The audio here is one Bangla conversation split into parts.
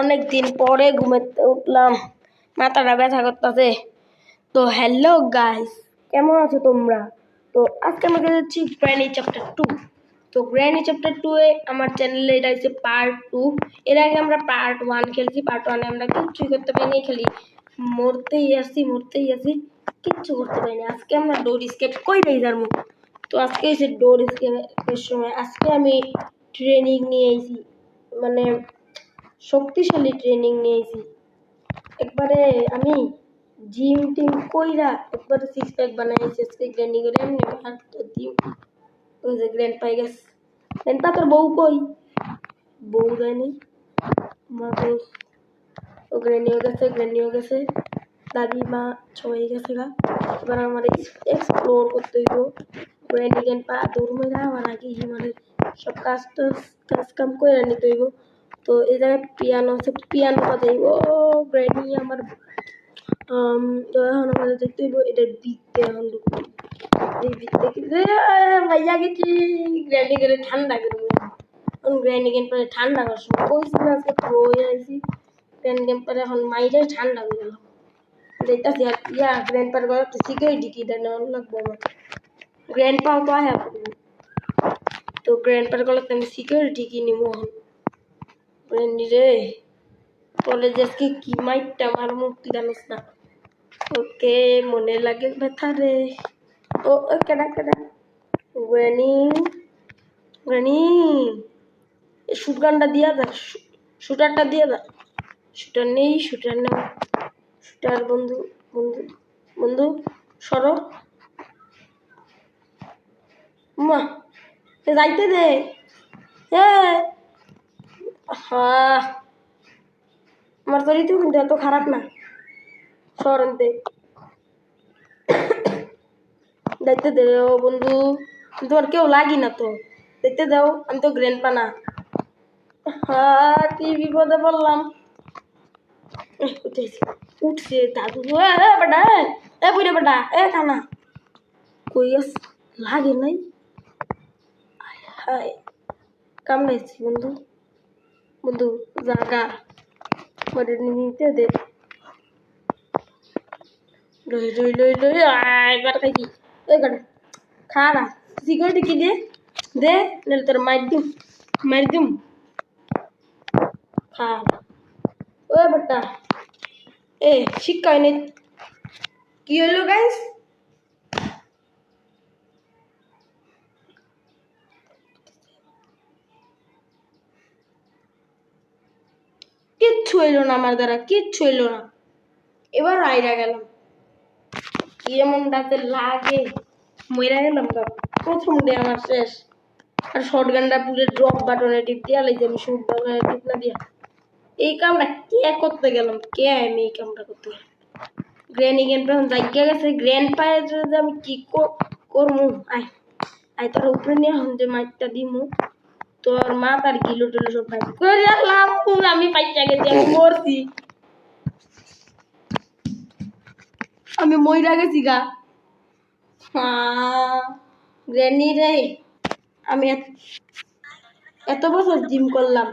অনেক দিন পরে ঘুমাতে উঠলাম, মাথাটা ব্যথা করতেছে। তো হ্যালো গাইস, কেমন আছো তোমরা? তো আজকে আমরা যাচ্ছি গ্র্যানি চ্যাপ্টার 2। তো গ্র্যানি চ্যাপ্টার 2 এ আমার চ্যানেলে এটা হচ্ছে পার্ট 2। এর আগে আমরা পার্ট 1 খেলছি। পার্ট 1 এ আমরা কিচ্ছুই করতে পারিনি, খালি মরতেই আসি, কিচ্ছু করতে পারিনি। আজকে আমরা ডোর স্কেপ কইরাই যাবো। তো আজকে হচ্ছে ডোর স্কেপের সময়। আজকে আমি ট্রেনিং নিয়েছি, মানে শক্তিশালী ট্রেনিং নিয়েছি। একবারে আমি জিম টিম কইরা একবারে সিক্স প্যাক বানাইছি। আজকে গ্র্যান্ডি করে এমনি হাত দিই। ওই যে গ্র্যান্ড পাই গেছে। গ্র্যান্ডপা তোর বউ কই? বউ যায়নি, মা বউ। ও গ্র্যান্ডিও গেছে, দাদিমা সবাই গেছে গা। এবার আমার এক্সপ্লোর করতে হইব। গ্র্যান্ডি গ্র্যান্ডপা দৌড় আমার আগে মানে সব কাজ কাম করে নিতে হইব। তো এই জায়গায় পিয়ানো আছে, পিয়ানো বাজাইব। গ্র্যান্ডি আমার এখন আমাদের দেখতে হইব এটার বিকতে। এখন এই বিকতে ভাইয়া গেছি গ্র্যান্ডি করে ঠান্ডা করবো। এখন গ্র্যান্ডি গেম পরে ঠান্ডা করছো কইছিল আজকে রয়ে আইছি। গ্র্যান্ডি গেম পরে এখন মাইরে ঠান্ডা করে গেল দেখতেছি। আর গ্র্যান্ড পার গেল তো সিকিউরিটি কি দেন লাগবো আমার। গ্র্যান্ড পাও তো আয়া করবো। তো গ্র্যান্ড পার গেল আমি সিকিউরিটি কি নিব এখন। গ্র্যান্ডি রে কলেজে আজকে কি মাইটটা আমার মুক্তি জানিস না। ওকে মনে লাগে ব্যথা রে। ও কেডা গ্র্যানি শুট গানটা দিয়া দা, শুটারটা দিয়া দা। শুটার নেই, শুটার নেই, শুটার বন্ধু বন্ধু বন্ধু সরো মা যাইতে দে। আমার শরীরও কিন্তু এত খারাপ না। সরতে দেখতে দে ও বন্ধু, তোমার কেউ লাগি না তো, দেখতে দাও। আমি তো গ্র্যান্ডপা না। কি বিপদে পড়লাম। উঠছে দাদু। বেটা বুড়ে বেটা কানা কই লাগে নাই। হায় কামড়াইছি বন্ধু, বন্ধু জাগা করে নিতে দে। লই এবার খাইছি। ওই কাটা খারা সিকিউরিটি কি দে দে, নাহলে তোর মার দিম খা। ও বেটা এ শিক্ষা হয়নি। কি হইলো গাইস? কিচ্ছু হইলো না, আমার দ্বারা কিচ্ছু হইলো না। এবার আইরা গেলাম, কি এমন ডাতে লাগে মইরা গেলাম। প্রথম ডে আমার শেষ। আর শর্ট গানটা পুরো ড্রপ বাটনে টিপ দিয়া লাইছি। আমি শুট বাটনে টিপ না দিয়া এই কামটা কে করতে গেলাম? আমি এই কামটা করতে গেলাম। গ্র্যানি গেমটা এখন জায়গা গেছে। গ্র্যান্ড পায়ের যে আমি কি করমু। আয় তোর উপরে নিয়ে এখন যে মাইকটা দিমু, তোর মা তার গিলো টিলো সব ভাই করে রাখলাম। আমি পাইচা গেছি, আমি মরছি, আমি মইরা গেছি গা। গ্র্যানি রে, আমি এত বছর জিম করলাম,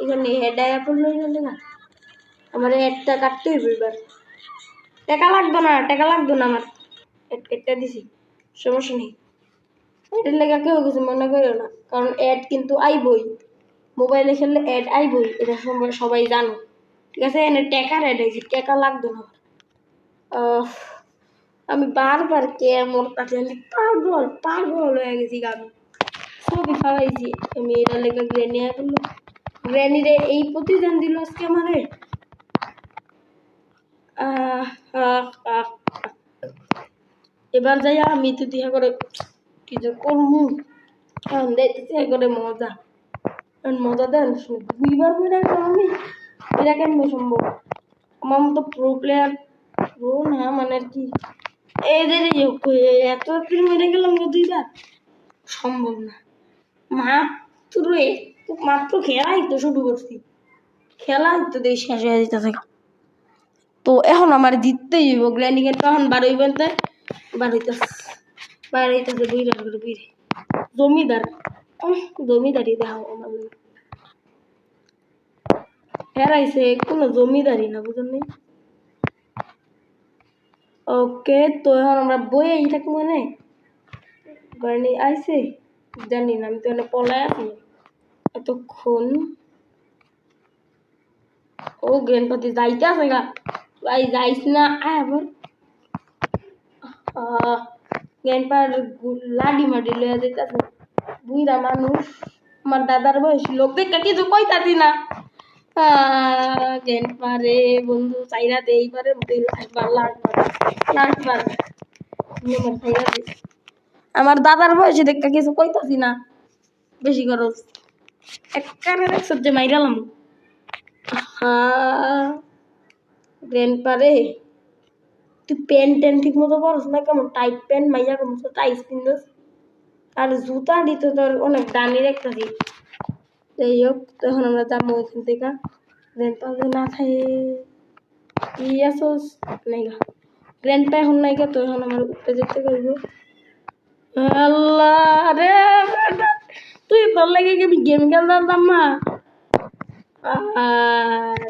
এখানে হেড আয়া পড়লো না। আমার হেডটা কাটতে হইব এবার। টাকা লাগতো না আমার হেড কেটে দিছি, সমস্যা নেই। এটার লেগে কেউ কিছু মনে করো না, কারণ অ্যাড কিন্তু আইবই। মোবাইলে খেললে অ্যাড আইবই, এটা সবাই জানো, ঠিক আছে? এনে টাকার অ্যাড আইছে, টাকা লাগতো না। আমি বারবার মোর কাছে পাগল হয়ে গেছি। আমি ছবি ফালাইছি। আমি এটার লেগে গ্র্যানি করলো। গ্র্যানিরে এই প্রতিদান দিল আজকে আমারে। এবার যাই আমি তো দিয়া করে কি যে করমু। করে মজা দেন দুইবার করে আমি। এটা কেমন সম্ভব? আমার মতো প্রো প্লেয়ার, প্রো না মানে আর কি, এদের এত মেরে গেলাম দুইবার, সম্ভব না। মাত্র খেলাই তো শুরু করছি, খেলাই তো দেশ শেষ হয়ে যেতেছে। তো এখন আমার জিততেই হইব। গ্র্যানি গেম এখন বারোই বলতে বাড়াইতেছে বুইরার করে বুইরে জমিদারি দেখাও আমার। হেরাইছে কোনো জমিদারি না বুঝলেন নি ওকে তো এখন আমরা বই এইটা মানে গাড়ি আইছে জানি না আমি তো এনে পলায় আছি এতক্ষণ ও গ্র্যান্ডপাতে যাইতে আছে গা ভাই যাইস না আয় আবার গ্র্যান্ডপার লাডি মাডি লইয়া যাইতেছে বুইরা মানুষ আমার দাদার বয়সী লোক দেখে কিছু কইতাছি না গ্র্যান্ডপা রে বন্ধু চাইরা দে এইবারে লাখবার লাখবার আমার দাদার বয়সী দেখে কিছু কইতাছি না বেশি খরচ একবারে দেখছ যে মাইরালাম গ্র্যান্ডপা রে তুই প্যান্ট ট্যান্ট ঠিক মতো পরস না কেমন টাইট প্যান্ট মাইয়া কেমন টাইট পিন্দস আর জুতা দিতে তোর অনেক দামি দেখতেছি যাই হোক তখন আমরা যাবো ওইখান থেকে গ্র্যান্ডপা না থাকে ইয়াসোস নাইগা গ্র্যান্ডপা এখন নাইগা তো এখন আমার উপরে যেতে করবো আল্লাহ রে তুই তোর লাগে কি আমি গেম খেলতাম না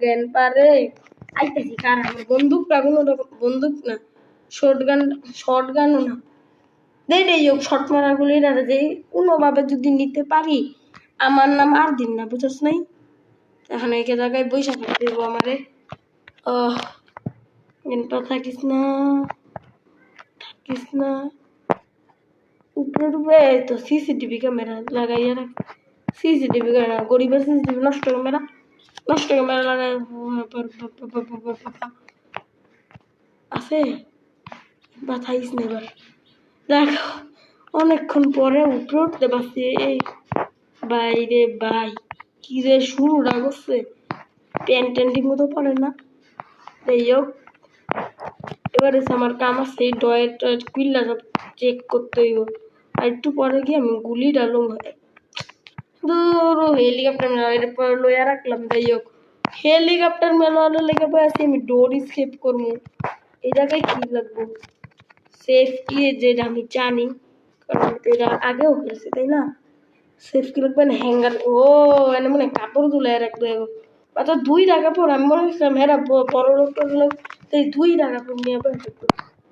গ্র্যান্ডপা রে আইতেছি কার আমার বন্দুকটা কোনো রকম বন্দুক না শর্ট গানও না দেই হোক শর্ট মারাগুলি আর যে কোনোভাবে যদি নিতে পারি আমার নাম আর দিন না বুঝছ নাই এখন এই জায়গায় বৈশা থাকতে দেবো আমারে থাকিস না উপরে তো সিসিটিভি ক্যামেরা লাগাইয়া রাখ সিসিটিভি ক্যামেরা গরিবের সিসিটিভি নষ্ট ক্যামেরা লাগাই আছে বা থাইস না এবার দেখ অনেকক্ষণ পরে উপরে উঠতে পারছি বাইরে ভাই কি রে শুরুটা করছে প্যান্ট ট্যান্টির মতো পড়ে না যাই হোক এবার এসে আমার কাম আছে এই ডয়ের টয়ের কুইল্লা সব চেক করতে হইব আর একটু পরে গিয়ে আমি গুলি ডালুম হেলিকপ্টার মেলা পরে লইয়া রাখলাম যাই হোক হেলিকপ্টার মেলানোর লেগে আসি আমি ডোর স্কেপ করবো এই জায়গায় কি লাগবো সেফটি যেটা আমি জানি কারণ এটা আগেও খেলছি তাই না সেফটি লাগবে না হ্যাঙ্গার ও এনে মনে কাপড় তুলে রাখবে অত 2 টাকা পর আমি মনে করছিলাম হেরা বড় লোকটা লোক এই 2 টাকা পর নিয়ে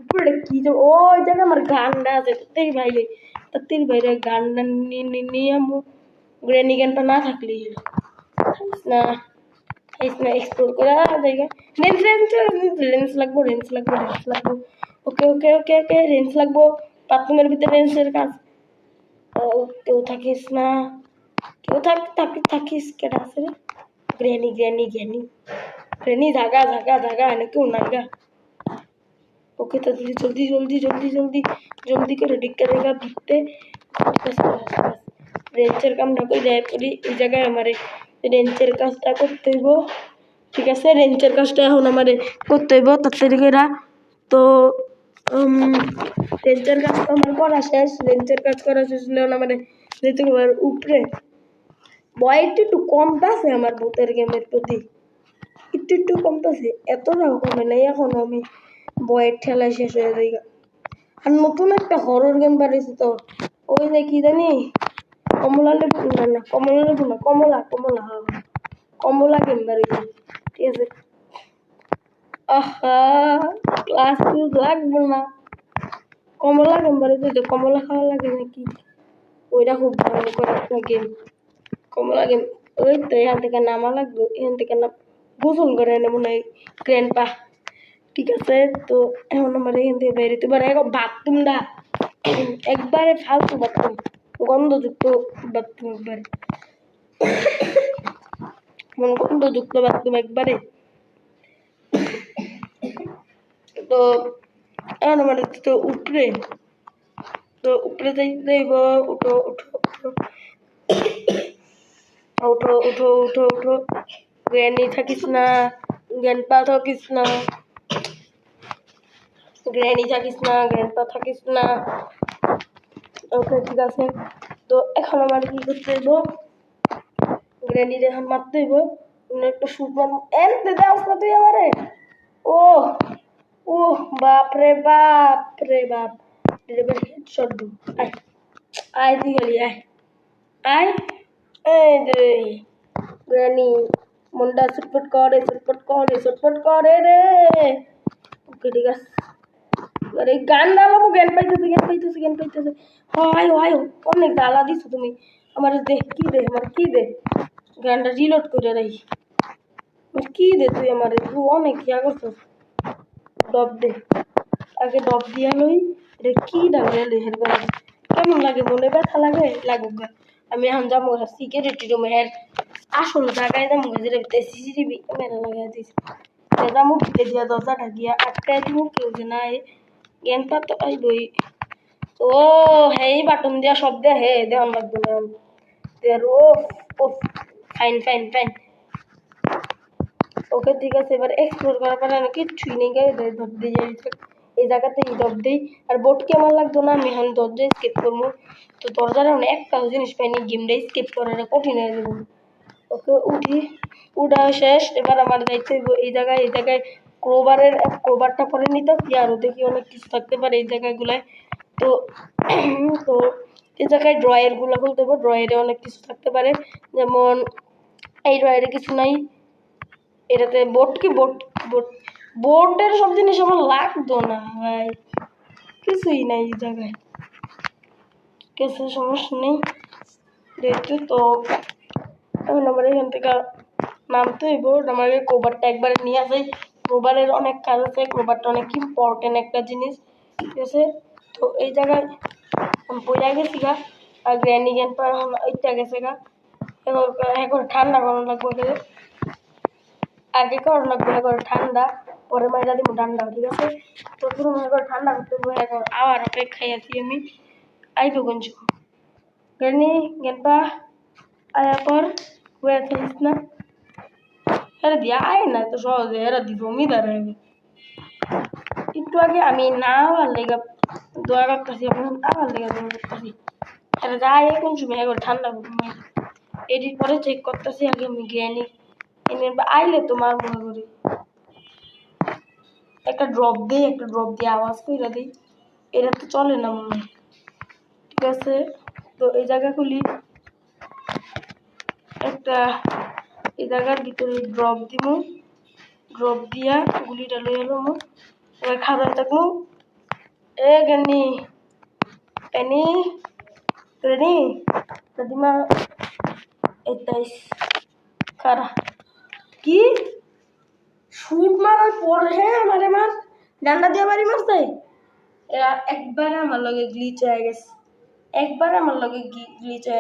উপরে কি যে ওই জায়গায় আমার গানটা আছে তাতেই বাইরে গানটা নিয়ে আমি গ্রেনি গানটা না থাকলেই না এক্সপ্লোর করা জায়গা রেঞ্জ লাগবো ওকে রেঞ্জ লাগবো বাথরুমের ভিতরে রেঞ্জের কাজ কেউ থাকিস না কেউ থাকিস কেটা আছে রে গ্রেনি জাগা এনে কেউ না গা ওকে তো জলদি করে ডিক্কা জায়গা ঢুকতে রেঞ্চের কামটা করে দেয় পড়ি এই জায়গায় আমার রেঞ্চের কাজটা করতে হইব ঠিক আছে রেঞ্চের কাজটা এখন আমার করতে হইব তাড়াতাড়ি করে তো রেঞ্চের কাজ তো আমার করা শেষ রেঞ্চের কাজ করা শেষ হলে আমার যেতে হবে উপরে বয়সটা একটু কমতেছে আমার ভূতের গেমের প্রতি একটু কমতেছে এতটাও কমে নাই এখনো আমি বয়ের ঠেলায় শেষ হয়ে যাই আর নতুন একটা হরর গেম বাড়িয়েছে তো ওই যে কি জানি কমলা গেম বাড়িয়েছে ঠিক আছে ক্লাস লাগবে না কমলা গেম বাড়িয়েছে কমলা খাওয়া লাগে নাকি ওইটা খুব ভয়ঙ্কর একটা গেম কমলা গেম ওই তো এখান থেকে নামা লাগবে এখান থেকে গোসল করে এনে মনে হয় গ্র্যান্ডপা ঠিক আছে তো এখন আমার এখান থেকে বেরোতে পারে এখন বাথরুমটা একবারে ফালতু বাথরুম গন্ধযুক্ত বাথরুম একবারে গন্ধযুক্ত বাথরুম একবারে তো এখন আমার তো উপরে যাইব উঠো গ্র্যানি থাকিস না গ্র্যান্ডপা থাকিস না গ্র্যান্ডপা থাকিস না ওকে ঠিক আছে তো এখন আমার কি করতে হইব গ্র্যানির এখন মারতে হইব একটু শুট মারবো এনতে দাও না তুই আমারে ও বাপ রে বাপ হেডশট দু আয় তুই গেলি আয় এই যে গ্র্যানি মনটা ছটফট করে রে। ওকে ঠিক আছে, আরে গান ডালাবো, জ্ঞান পাইতেছে। হয় অনেক জ্বালা দিছো তুমি আমার। কি দে গানটা রিলোড করে রাখি। কি দে তুই আমার, তুই অনেক ইয়া করছো। ডব দে, আগে ডব দিয়া লই। রে কি ডালে লেহের গলা কেমন লাগে, মনে ব্যথা লাগুক গা। আমি এখন যাবো সিকিউরিটি রুমে, হ্যাঁ আসল জায়গায় যাবো, যেটা সিসিটিভি ক্যামেরা লাগাই দিয়েছে। যাবো ভিতরে দিয়া দরজাটা গিয়া আটকাই দিব, কেউ যে নাই। জ্ঞান পাতো আইবই। ও হেই বাটন দিয়া সব দে হে দেওয়ান লাগবে না। ও ও ফাইন। ওকে ঠিক আছে, এবার এক্সপ্লোর করার পরে আমি কিচ্ছুই নেই গায়ে ধর দিয়ে এই জায়গাতে ডব দিই। আর বোটকে আমার লাগতো না, আমি এখন দরজা স্কেপ করবো। তো দরজার এখন একটাও জিনিস পাইনি, গেমটা স্কেপ করাটা কঠিন হয়ে যাবো। ওকে উঠা শেষ। এবার আমার যাইতে হইব এই জায়গায় ক্রোবারটা পরে নিতে কি আরো দেখি অনেক কিছু থাকতে পারে এই জায়গাগুলায়। তো তো এই জায়গায় ড্রয়ারগুলো খুলতে হবে, ড্রয়ারে অনেক কিছু থাকতে পারে। যেমন এই ড্রয়ারে কিছু নাই, এটাতে বোটের সব জিনিস আমার লাগতো না ভাই, কিছুই নাই এই জায়গায়। কিছু সমস্যা নেই দেখতে। তো এখন আমার এখান থেকে নামতে হইব। আমাকে ক্রোবারটা একবারে নিয়ে আসে, ক্রোবারের অনেক কাজ আছে, ক্রোবারটা অনেক ইম্পর্টেন্ট একটা জিনিস, ঠিক আছে। তো এই জায়গায় পড়ে গেছি গা, আর গ্র্যান্ডি জ্ঞান পা ইচ্ছা গেছে গা। এখন ঠান্ডা গরম লাগবে, আগে কর লাগবে এখন ঠান্ডা, পরে মাইরা দিব ঠান্ডা, ঠিক আছে। তো পুরো মনে করো ঠান্ডা করতে এখন আবার অপেক্ষায় আছি আমি। আইবো গঞ্জ গ্র্যান্ডি জ্ঞান পা আয়া পর হয়ে থাকিস না, হেরা দিয়ে আয় না তো সহজে, হেরা দি জমিদার হয়ে একটু আগে আমি না হওয়ার লেগে দোয়া করতেছি, এখন আবার লেগে দোয়া করতেছি। হেরা যায় কোন সময় এখন ঠান্ডা করবো, এডিট পরে চেক করতেছি আগে আমি গ্র্যানি এনে আইলে তো মার মনে করি একটা ড্রপ দিয়ে আওয়াজ করে দিই, এটা তো চলে না মনে হয়, ঠিক আছে। তো এই জায়গাগুলি একটা এই জায়গার ভিতরে ড্রপ দিব, ড্রপ দিয়া গুলিটা লই এলো এবার খাবার থাকবো। এ জ্ঞানী প্যানি রেডি দাদিমা, এটাইস খারা কি শুট মারার পরে আমারে মার ডান্ডা দিয়ে বাড়ি মারছে। এরা একবার আমার লগে গ্লিচ হয়ে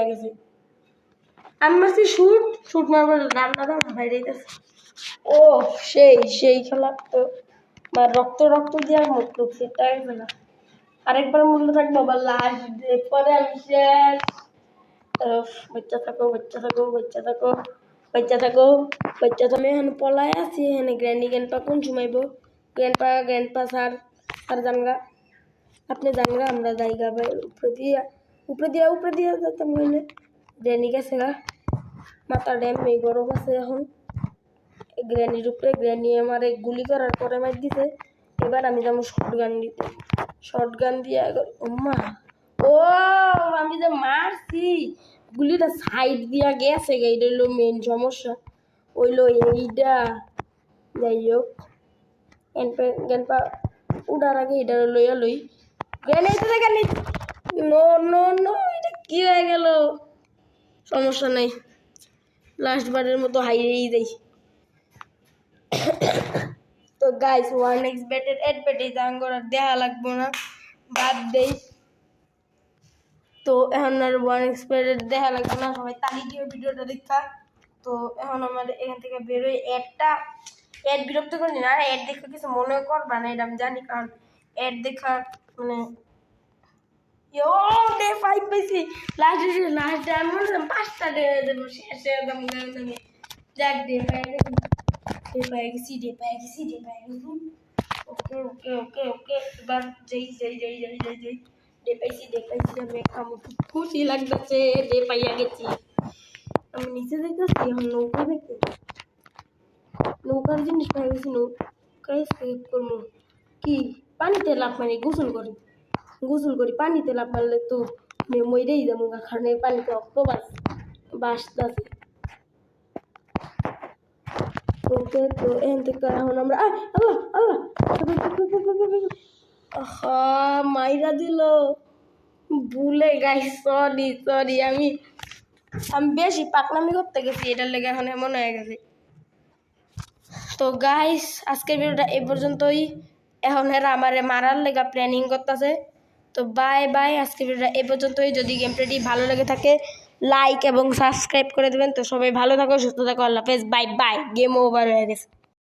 গেছে, আমি মারছি শুট মারবার ডান্ডা দাম বাইরে গেছে। ও সেই খেলা তো রক্ত দিয়ে মুখ টুকছে, তাই না। আরেকবার মূল্য থাকবো আবার লাস্ট পরে আমি শেষ। বাচ্চা থাকো আমি এখন পলাই আছি, এখানে গ্র্যান্ডপা কোন সময়ব গ্র্যান্ডপা স্যার জানগা, আপনি জানগা আমরা জায়গা ভাই উপরে দিয়া যেতাম হইলে। গ্র্যানি গেছে গা, মাথা ড্যাম এই গরম আছে এখন গ্র্যানির উপরে। গ্র্যানি আমার গুলি করার পরে মার দিছে। এবার আমি যাবো শর্ট গান দিয়ে ও আমি যে মারছি গুলিটা সাইড দিয়া গেছে, এইটা হইলো মেন সমস্যা, হইলো এইটা। যাই হোক গ্যানপা উঠার আগে এটা লইয়া লই নো এটা কি হয়ে গেল, সমস্যা নাই, লাস্ট বারের মতো হাইরেই যাই। তো গাইস 1x বেটের অ্যাডভার্টাইজ আঙ্গর দেয়া লাগবো না, বাদ দেই। তো এখন আর 1x বেটের দেখা লাগবে না, সবাই তালি দিয়ে ভিডিওটা দেখা। তো এখন আমার এখান থেকে বেরোয় অ্যাড বিরক্ত করি না, অ্যাড দেখে কিছু মনে করবা না, এটা আমি জানি, কারণ অ্যাড দেখা মানে ডে 5 পাইছি, লাস্ট ডে আমি মনে করলাম 5টা ডে দেবো, শেষে একদম যাক ডে পাই গেছি। ওকে এবার যাই ডে পাইছি আমি খুশি লাগতেছে, ডে পাইয়া গেছি। আমি নিচে দেখতেছি এখন নৌকা দেখতে, নৌকার জিনিস পাই গেছি, নৌকায় স্কেপ করবো কি পানিতে লাফ মারি গোসল করি পানিতে লাফ মারলে তো মইরেই যাবো, কারণ এই পানিতে অক্টোপাস বাসতেছে। ওকে তো এখান থেকে এখন আমরা আল্লাহ আল্লাহ মাইরা দিল ভুলে গাইস, সরি সরি, আমি বেশি পাকনামি করতে গেছি, এটার লেগে এখন এমন হয়ে গেছে। তো গাইস আজকের ভিডিওটা এই পর্যন্তই। এখন এরা আমারে মারার লেগা প্ল্যানিং করতেছে। তো বাই বাই, আজকের ভিডিওটা এই পর্যন্তই। যদি গেম প্লেটি ভালো লেগে থাকে লাইক এবং সাবস্ক্রাইব করে দেবেন। তো সবাই ভালো থাকো, সুস্থ থাকো, আল্লাহ হাফেজ, বাই বাই। গেম ওভার হয়ে গেছে।